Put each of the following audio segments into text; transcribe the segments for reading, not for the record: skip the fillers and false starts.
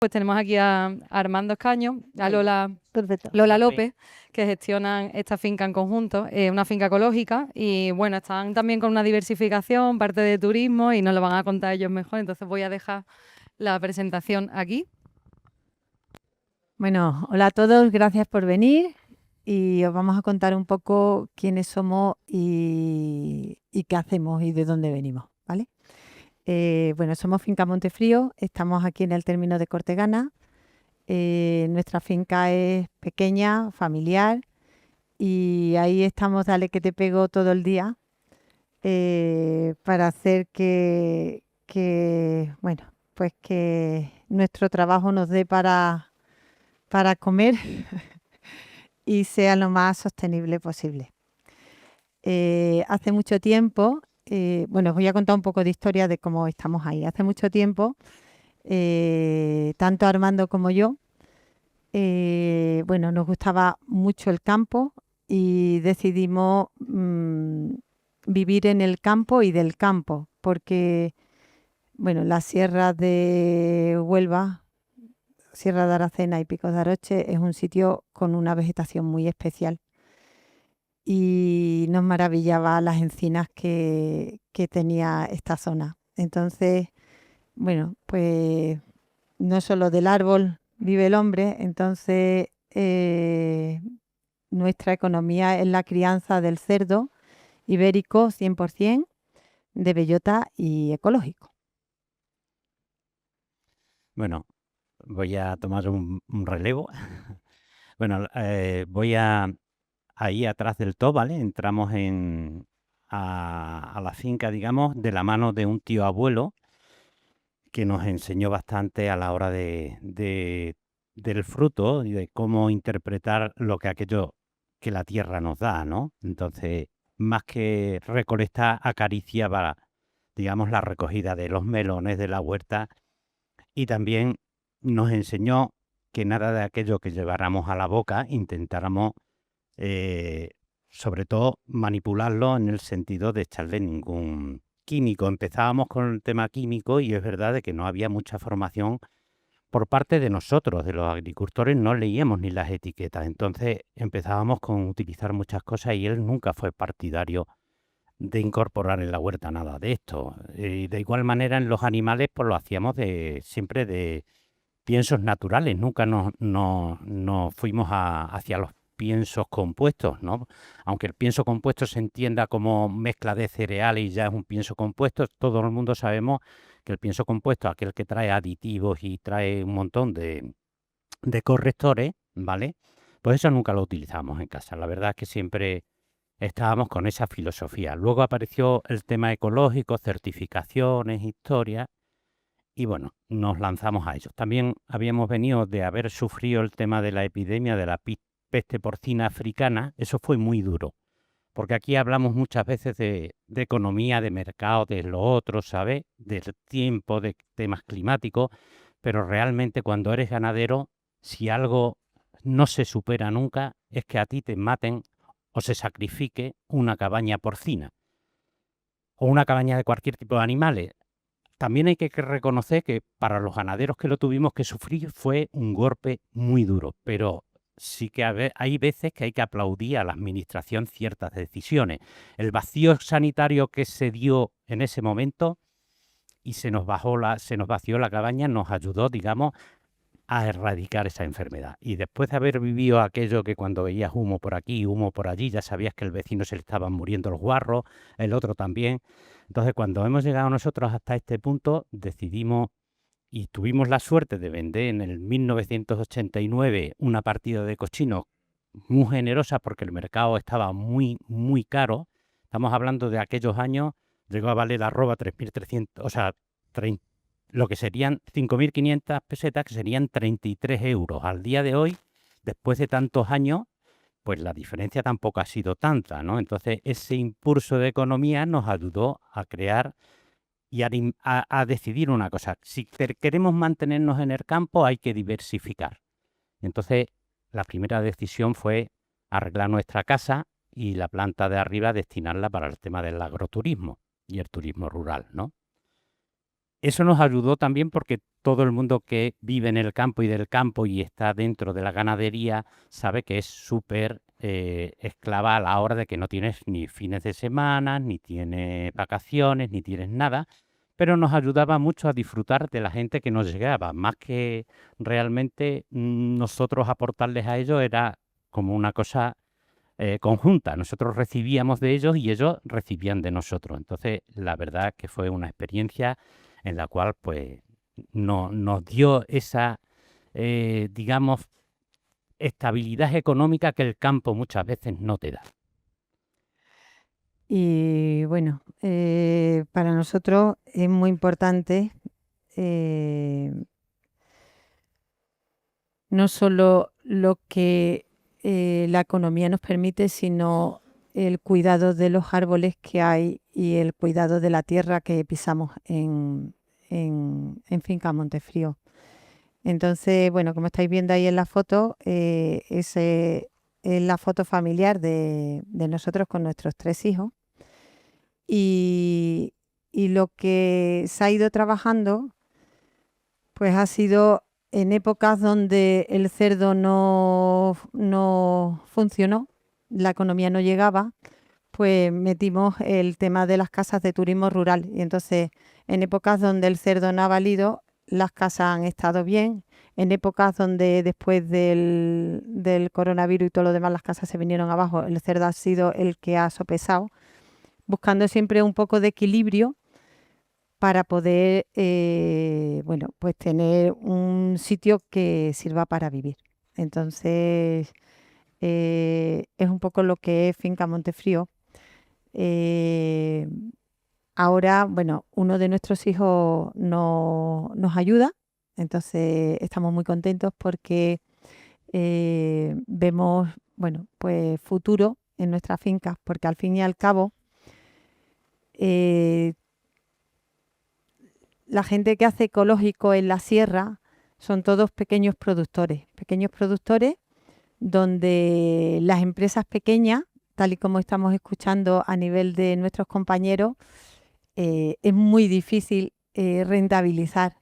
Pues tenemos aquí a Armando Escaño, a Perfecto. Lola López, que gestionan esta finca en conjunto, una finca ecológica, y bueno, están también con una diversificación, parte de turismo, y nos lo van a contar ellos mejor, entonces voy a dejar la presentación aquí. Bueno, hola a todos, gracias por venir y os vamos a contar un poco quiénes somos y qué hacemos y de dónde venimos, ¿vale? Bueno, somos Finca Montefrío, estamos aquí en el término de Cortegana. Nuestra finca es pequeña, familiar y ahí estamos, dale que te pego todo el día para hacer bueno, pues que nuestro trabajo nos dé para comer y sea lo más sostenible posible. Hace mucho tiempo, bueno, os voy a contar un poco de historia de cómo estamos ahí. Hace mucho tiempo, tanto Armando como yo, bueno, nos gustaba mucho el campo y decidimos vivir en el campo y del campo, porque, bueno, las sierras de Huelva, Sierra de Aracena y Picos de Aroche es un sitio con una vegetación muy especial y nos maravillaba las encinas que tenía esta zona. Entonces, bueno, pues no solo del árbol vive el hombre, entonces nuestra economía es la crianza del cerdo ibérico 100% de bellota y ecológico. Bueno, voy a tomar un relevo. Bueno, voy a ahí atrás del todo, ¿vale? Entramos a la finca, digamos, de la mano de un tío abuelo que nos enseñó bastante a la hora del fruto y de cómo interpretar lo que aquello que la tierra nos da, ¿no? Entonces, más que recolectar, acariciaba, digamos, la recogida de los melones de la huerta y también nos enseñó que nada de aquello que lleváramos a la boca intentáramos, eh, sobre todo, manipularlo en el sentido de echarle ningún químico. Empezábamos con el tema químico y es verdad de que no había mucha formación por parte de nosotros, de los agricultores, no leíamos ni las etiquetas. Entonces empezábamos con utilizar muchas cosas y él nunca fue partidario de incorporar en la huerta nada de esto. Y de igual manera en los animales pues lo hacíamos siempre de piensos naturales, nunca nos fuimos hacia los piensos compuestos, ¿no? Aunque el pienso compuesto se entienda como mezcla de cereales y ya es un pienso compuesto, todo el mundo sabemos que el pienso compuesto, aquel que trae aditivos y trae un montón de correctores, ¿vale? Pues eso nunca lo utilizamos en casa. La verdad es que siempre estábamos con esa filosofía. Luego apareció el tema ecológico, certificaciones, historias, y bueno, nos lanzamos a ello. También habíamos venido de haber sufrido el tema de la epidemia de la peste porcina africana. Eso fue muy duro, porque aquí hablamos muchas veces de economía, de mercado, de lo otro, ¿sabes? Del tiempo, de temas climáticos, pero realmente cuando eres ganadero, si algo no se supera nunca, es que a ti te maten o se sacrifique una cabaña porcina o una cabaña de cualquier tipo de animales. También hay que reconocer que para los ganaderos que lo tuvimos que sufrir fue un golpe muy duro, pero sí que hay veces que hay que aplaudir a la administración ciertas decisiones. El vacío sanitario que se dio en ese momento y se nos vació la cabaña nos ayudó, digamos, a erradicar esa enfermedad. Y después de haber vivido aquello que cuando veías humo por aquí, humo por allí, ya sabías que el vecino se le estaban muriendo los guarros, el otro también. Entonces, cuando hemos llegado nosotros hasta este punto, decidimos y tuvimos la suerte de vender en el 1989 una partida de cochinos muy generosa porque el mercado estaba muy, muy caro. Estamos hablando de aquellos años, llegó a valer arroba 3.300, o sea, lo que serían 5.500 pesetas, que serían 33 euros. Al día de hoy, después de tantos años, pues la diferencia tampoco ha sido tanta, ¿no? Entonces, ese impulso de economía nos ayudó a crear y a decidir una cosa. Si queremos mantenernos en el campo, hay que diversificar. Entonces, la primera decisión fue arreglar nuestra casa y la planta de arriba destinarla para el tema del agroturismo y el turismo rural, ¿no? eso nos ayudó también porque todo el mundo que vive en el campo y del campo y está dentro de la ganadería sabe que es súper esclava a la hora de que no tienes ni fines de semana, ni tienes vacaciones, ni tienes nada, pero nos ayudaba mucho a disfrutar de la gente que nos llegaba, más que realmente nosotros aportarles a ellos era como una cosa conjunta. Nosotros recibíamos de ellos y ellos recibían de nosotros. Entonces, la verdad que fue una experiencia en la cual pues nos dio esa, digamos, estabilidad económica que el campo muchas veces no te da. Y bueno, para nosotros es muy importante eh, no solo lo que la economía nos permite, sino el cuidado de los árboles que hay y el cuidado de la tierra que pisamos en Finca Montefrío. Entonces, bueno, como estáis viendo ahí en la foto, ese es la foto familiar de nosotros con nuestros 3 hijos. Y, y lo que se ha ido trabajando, pues ha sido en épocas donde el cerdo no funcionó, la economía no llegaba, pues metimos el tema de las casas de turismo rural. Y entonces, en épocas donde el cerdo no ha valido, las casas han estado bien. En épocas donde después del coronavirus y todo lo demás las casas se vinieron abajo, el cerdo ha sido el que ha sopesado, buscando siempre un poco de equilibrio para poder, bueno, pues tener un sitio que sirva para vivir. Entonces, es un poco lo que es Finca Montefrío. Eh, Ahora, bueno, uno de nuestros hijos nos ayuda, entonces estamos muy contentos porque vemos, bueno, pues futuro en nuestras fincas, porque al fin y al cabo, eh, la gente que hace ecológico en la sierra son todos pequeños productores donde las empresas pequeñas, tal y como estamos escuchando a nivel de nuestros compañeros, es muy difícil rentabilizar.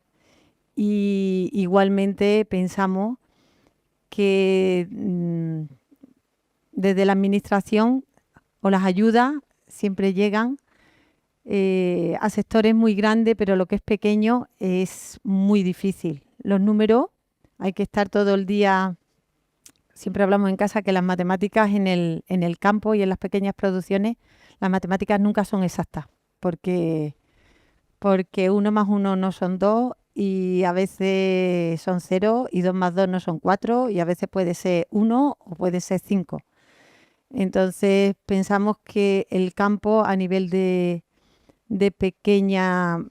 Y igualmente pensamos que desde la administración o las ayudas siempre llegan a sectores muy grandes, pero lo que es pequeño es muy difícil. Los números, hay que estar todo el día, siempre hablamos en casa que las matemáticas en el campo y en las pequeñas producciones, las matemáticas nunca son exactas, porque 1 más 1 no son 2 y a veces son 0 y 2 más 2 no son 4 y a veces puede ser 1 o puede ser 5. Entonces pensamos que el campo a nivel de pequeñas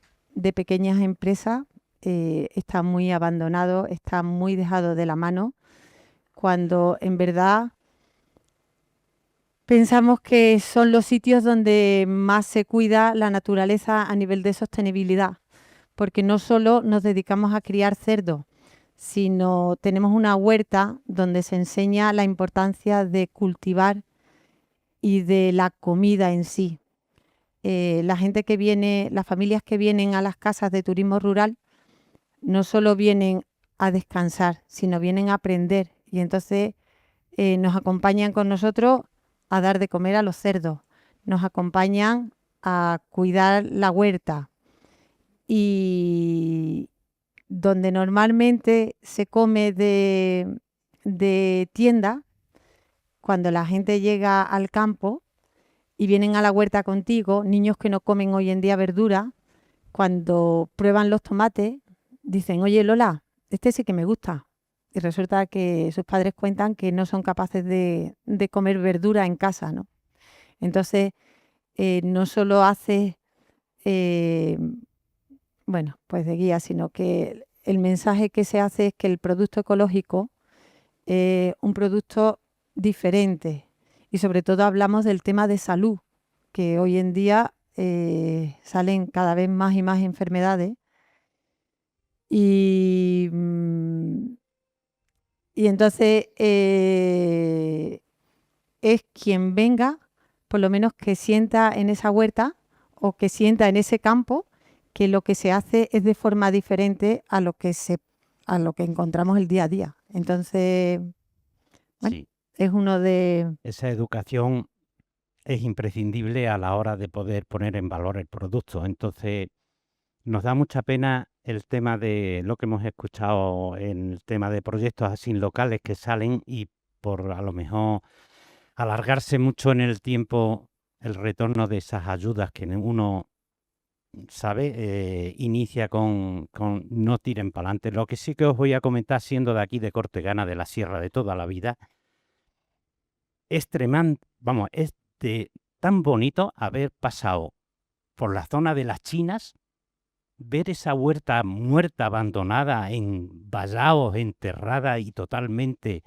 empresas está muy abandonado, está muy dejado de la mano, cuando en verdad pensamos que son los sitios donde más se cuida la naturaleza a nivel de sostenibilidad, porque no solo nos dedicamos a criar cerdos, sino tenemos una huerta donde se enseña la importancia de cultivar y de la comida en sí. La gente que viene, las familias que vienen a las casas de turismo rural, no solo vienen a descansar, sino vienen a aprender. Y entonces nos acompañan con nosotros a dar de comer a los cerdos, nos acompañan a cuidar la huerta. Y donde normalmente se come de tienda, cuando la gente llega al campo y vienen a la huerta contigo, niños que no comen hoy en día verdura, cuando prueban los tomates, dicen, oye Lola, este sí que me gusta. Y resulta que sus padres cuentan que no son capaces de comer verdura en casa, ¿no? Entonces, no solo hace, bueno, pues de guía, sino que el mensaje que se hace es que el producto ecológico es un producto diferente. Y sobre todo hablamos del tema de salud, que hoy en día salen cada vez más y más enfermedades. Y entonces es quien venga, por lo menos que sienta en esa huerta o que sienta en ese campo, que lo que se hace es de forma diferente a lo que encontramos el día a día. Entonces, bueno, Sí, es uno de... esa educación es imprescindible a la hora de poder poner en valor el producto. Entonces, nos da mucha pena el tema de lo que hemos escuchado en el tema de proyectos así locales que salen y por a lo mejor alargarse mucho en el tiempo el retorno de esas ayudas que uno sabe, inicia con no tiren para adelante. Lo que sí que os voy a comentar, siendo de aquí de Cortegana, de la Sierra de toda la vida, es vamos, es tan bonito haber pasado por la zona de las Chinas, ver esa huerta muerta, abandonada, en vallados, enterrada y totalmente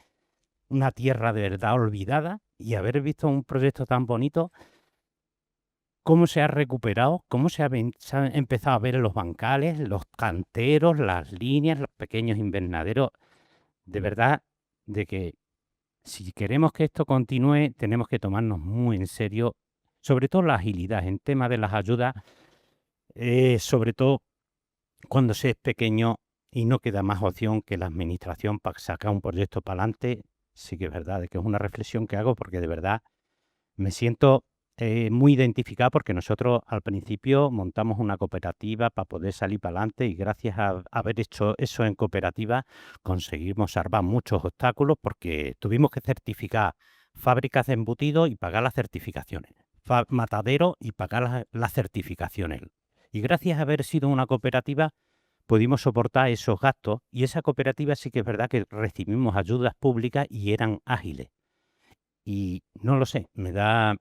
una tierra de verdad olvidada, y haber visto un proyecto tan bonito, cómo se ha recuperado, cómo se ha empezado a ver en los bancales, los canteros, las líneas, los pequeños invernaderos. De verdad, de que si queremos que esto continúe, tenemos que tomarnos muy en serio, sobre todo la agilidad en tema de las ayudas, sobre todo cuando se es pequeño y no queda más opción que la administración para sacar un proyecto para adelante. Sí que es verdad, de que es una reflexión que hago porque de verdad me siento muy identificado, porque nosotros al principio montamos una cooperativa para poder salir para adelante y gracias a haber hecho eso en cooperativa conseguimos salvar muchos obstáculos, porque tuvimos que certificar fábricas de embutidos y pagar las certificaciones, mataderos y pagar las certificaciones. Y gracias a haber sido una cooperativa pudimos soportar esos gastos, y esa cooperativa sí que es verdad que recibimos ayudas públicas y eran ágiles. Y no lo sé, me da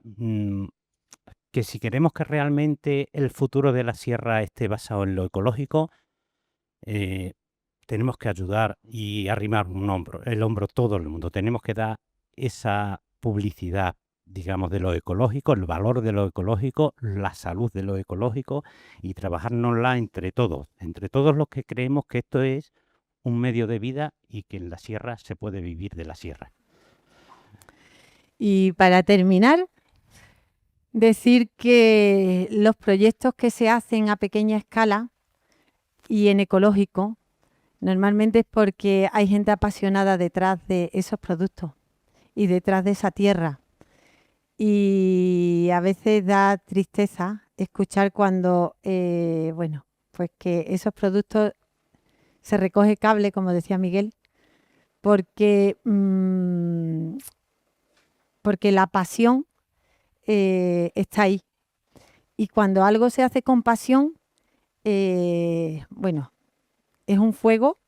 que si queremos que realmente el futuro de la sierra esté basado en lo ecológico, eh, tenemos que ayudar y arrimar el hombro todo el mundo. Tenemos que dar esa publicidad, digamos, de lo ecológico, el valor de lo ecológico, la salud de lo ecológico, y trabajárnosla entre todos los que creemos que esto es un medio de vida y que en la sierra se puede vivir de la sierra. Y para terminar, decir que los proyectos que se hacen a pequeña escala y en ecológico, normalmente es porque hay gente apasionada detrás de esos productos y detrás de esa tierra. Y a veces da tristeza escuchar cuando, bueno, pues que esos productos se recoge cable, como decía Miguel, porque, porque la pasión está ahí. Y cuando algo se hace con pasión, bueno, es un fuego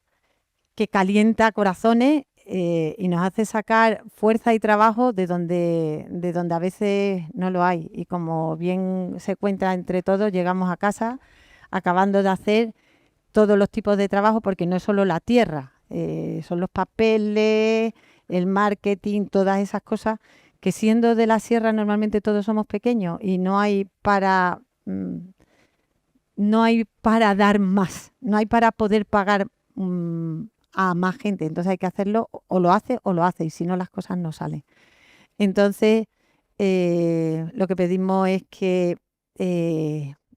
que calienta corazones y nos hace sacar fuerza y trabajo de donde a veces no lo hay. Y como bien se cuenta entre todos, llegamos a casa acabando de hacer todos los tipos de trabajo, porque no es solo la tierra, son los papeles, el marketing, todas esas cosas que siendo de la sierra normalmente todos somos pequeños y no hay no hay para dar más, no hay para poder pagar a más gente. Entonces hay que hacerlo, o lo hace, y si no las cosas no salen. Entonces, lo que pedimos es que,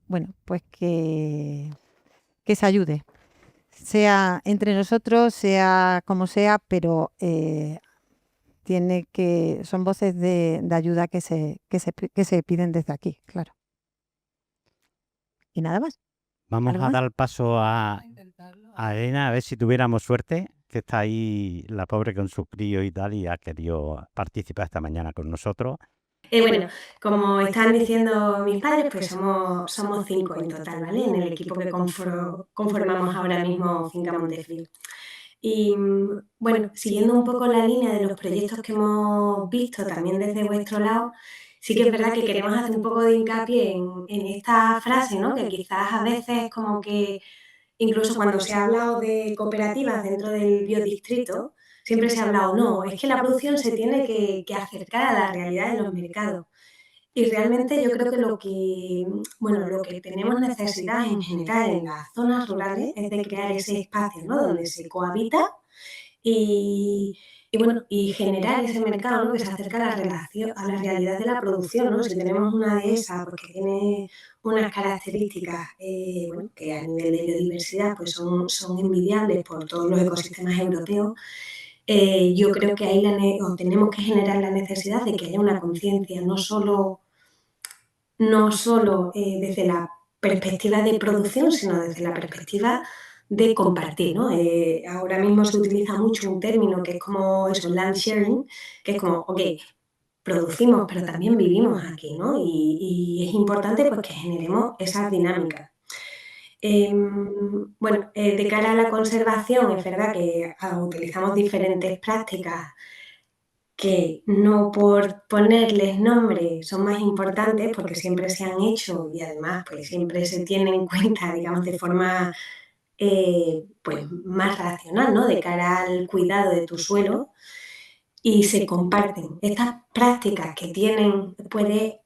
bueno, pues que se ayude, sea entre nosotros, sea como sea, pero son voces de ayuda que se piden desde aquí, claro. Y nada más. Vamos ¿Algo a más? dar paso a Elena, a ver si tuviéramos suerte, que está ahí la pobre con su crío y tal, y ha querido participar esta mañana con nosotros. Bueno, como están diciendo mis padres, pues somos 5 en total, ¿vale? En el equipo que conformamos ahora mismo Finca Montefrío. Y bueno, siguiendo un poco la línea de los proyectos que hemos visto también desde vuestro lado, sí que es verdad que queremos hacer un poco de hincapié en esta frase, ¿no? Que quizás a veces como que incluso cuando se ha hablado de cooperativas dentro del biodistrito, siempre se ha hablado, no, es que la producción se tiene que acercar a la realidad de los mercados. Y realmente yo creo que lo que tenemos necesidad en general en las zonas rurales es de crear ese espacio, ¿no? Donde se cohabita y bueno, y generar ese mercado, ¿no? Que se acerca a a la realidad de la producción, ¿no? Si tenemos una dehesa porque tiene unas características bueno, que a nivel de biodiversidad pues son envidiables por todos los ecosistemas europeos, yo creo que ahí tenemos que generar la necesidad de que haya una conciencia, no solo desde la perspectiva de producción, sino desde la perspectiva de compartir, ¿no? Ahora mismo se utiliza mucho un término que es como eso, land sharing, que es como, ok, producimos, pero también vivimos aquí, ¿no? Y es importante pues, que generemos esas dinámicas. Bueno, de cara a la conservación, es verdad que utilizamos diferentes prácticas que no por ponerles nombre son más importantes porque siempre se han hecho y además pues siempre se tienen en cuenta, digamos, de forma pues más racional, ¿no? De cara al cuidado de tu suelo y se comparten. Estas prácticas que tienen, puedes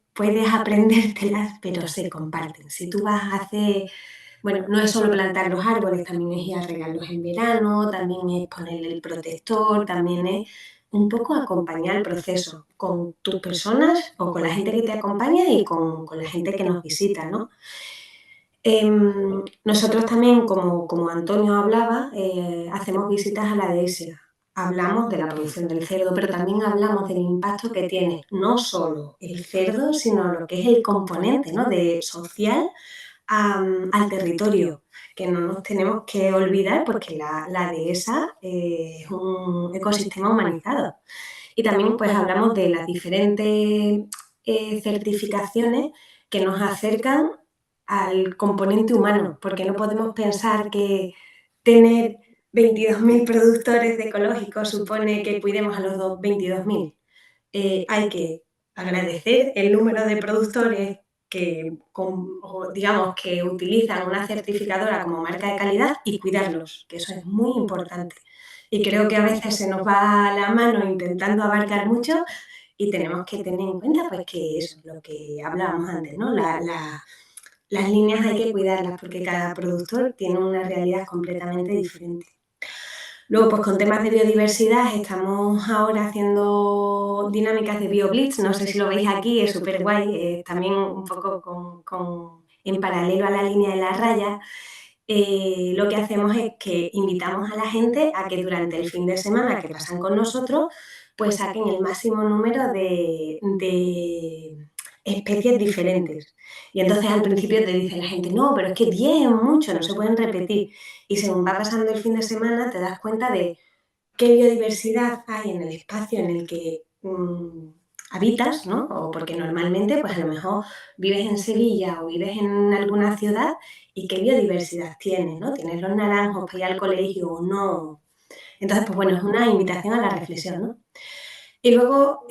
aprendértelas, pero se comparten. Si tú vas a hacer, bueno, no es solo plantar los árboles, también es ir a regarlos en verano, también es ponerle el protector, también es un poco acompañar el proceso con tus personas o con la gente que te acompaña y con la gente que nos visita, ¿no? Nosotros también, como Antonio hablaba, hacemos visitas a la dehesa. Hablamos de la producción del cerdo, pero también hablamos del impacto que tiene no solo el cerdo, sino lo que es el componente, ¿no? social al territorio, que no nos tenemos que olvidar porque la dehesa es un ecosistema humanizado. Y también pues hablamos de las diferentes certificaciones que nos acercan al componente humano, porque no podemos pensar que tener 22.000 productores de ecológicos supone que cuidemos a los 22.000. Hay que agradecer el número de productores digamos, que utilizan una certificadora como marca de calidad y cuidarlos, que eso es muy importante. Y creo que a veces se nos va la mano intentando abarcar mucho y tenemos que tener en cuenta pues, que eso es lo que hablábamos antes, ¿no? Las líneas hay que cuidarlas porque cada productor tiene una realidad completamente diferente. Luego, pues con temas de biodiversidad, estamos ahora haciendo dinámicas de BioBlitz, no sé si lo veis aquí, es súper guay, también un poco en paralelo a la línea de la raya. Lo que hacemos es que invitamos a la gente a que durante el fin de semana que pasan con nosotros, pues saquen el máximo número de especies diferentes. Y entonces al principio te dice la gente, no, pero es que 10 es mucho, no se pueden repetir. Y según va pasando el fin de semana te das cuenta de qué biodiversidad hay en el espacio en el que habitas, ¿no? O porque normalmente, pues a lo mejor vives en Sevilla o vives en alguna ciudad y qué biodiversidad tienes, ¿no? Tienes los naranjos para ir al colegio o no. Entonces, pues bueno, es una invitación a la reflexión, ¿no? Y luego,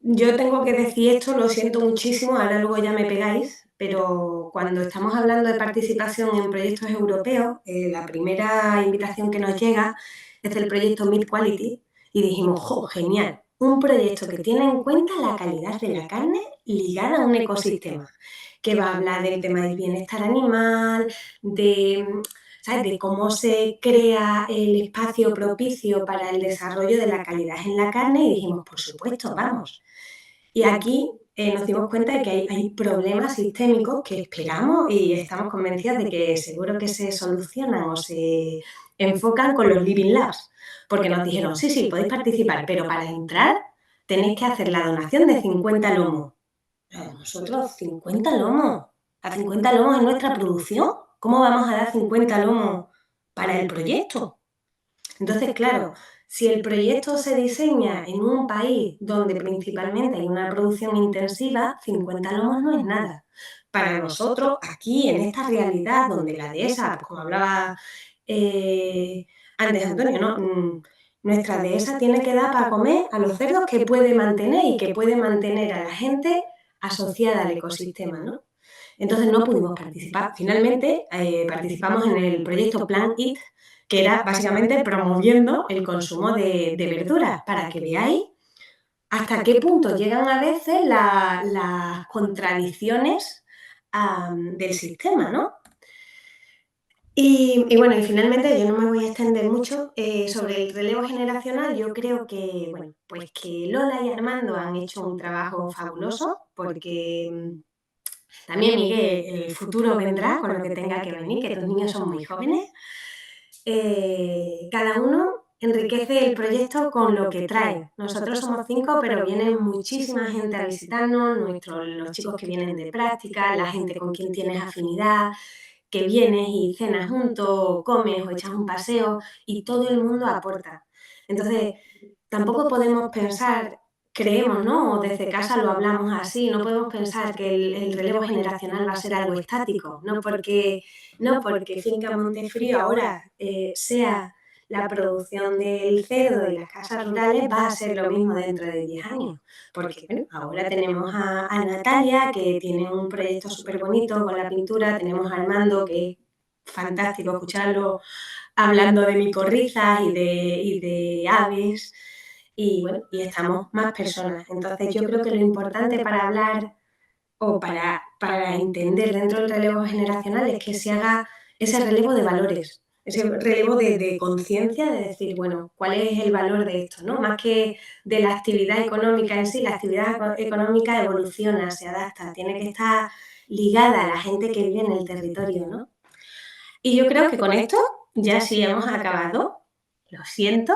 yo tengo que decir esto, lo siento muchísimo, ahora luego ya me pegáis, pero cuando estamos hablando de participación en proyectos europeos, la primera invitación que nos llega es del proyecto Meat Quality y dijimos, ¡jo, genial! Un proyecto que tiene en cuenta la calidad de la carne ligada a un ecosistema, que va a hablar del tema del bienestar animal, ¿sabes? De cómo se crea el espacio propicio para el desarrollo de la calidad en la carne y dijimos, por supuesto, vamos. Y aquí nos dimos cuenta de que hay problemas sistémicos que esperamos y estamos convencidas de que seguro que se solucionan o se enfocan con los Living Labs, porque nos dijeron, sí, sí, podéis participar, pero para entrar tenéis que hacer la donación de 50 lomos. Nosotros, 50 lomos, a 50 lomos en nuestra producción, ¿cómo vamos a dar 50 lomos para el proyecto? Entonces, claro, si el proyecto se diseña en un país donde principalmente hay una producción intensiva, 50 lomos no es nada. Para nosotros, aquí, en esta realidad donde la dehesa, pues como hablaba antes Antonio, ¿no? Nuestra dehesa tiene que dar para comer a los cerdos que puede mantener y que puede mantener a la gente asociada al ecosistema, ¿no? Entonces no pudimos participar. Finalmente participamos en el proyecto Plant It, que era básicamente promoviendo el consumo de verduras, para que veáis hasta qué punto llegan a veces las contradicciones del sistema, ¿no? Y bueno, y finalmente yo no me voy a extender mucho sobre el relevo generacional. Yo creo que, bueno, pues que Lola y Armando han hecho un trabajo fabuloso porque también, Miguel, el futuro vendrá con lo que tenga que venir, que tus niños son muy jóvenes. Cada uno enriquece el proyecto con lo que trae. Nosotros somos 5, pero viene muchísima gente a visitarnos, los chicos que vienen de práctica, la gente con quien tienes afinidad, que vienes y cenas juntos, o comes o echas un paseo, y todo el mundo aporta. Entonces, tampoco podemos pensar, creemos, ¿no? O desde casa lo hablamos así, no podemos pensar que el relevo generacional va a ser algo estático, no porque Finca Montefrío ahora sea la producción del cerdo y las casas rurales, va a ser lo mismo dentro de 10 años. Porque bueno, ahora tenemos a Natalia, que tiene un proyecto súper bonito con la pintura, tenemos a Armando, que es fantástico escucharlo hablando de micorrizas y de aves, y bueno, y estamos más personas. Entonces yo creo que lo importante para hablar o para entender dentro del relevo generacional es que se haga ese relevo de valores, ese relevo de conciencia, de decir, bueno, ¿cuál es el valor de esto? ¿No? Más que de la actividad económica en sí, la actividad económica evoluciona, se adapta, tiene que estar ligada a la gente que vive en el territorio, ¿no? Y yo creo que con esto ya sí hemos acabado. Lo siento,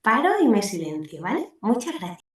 paro y me silencio, ¿vale? Muchas gracias.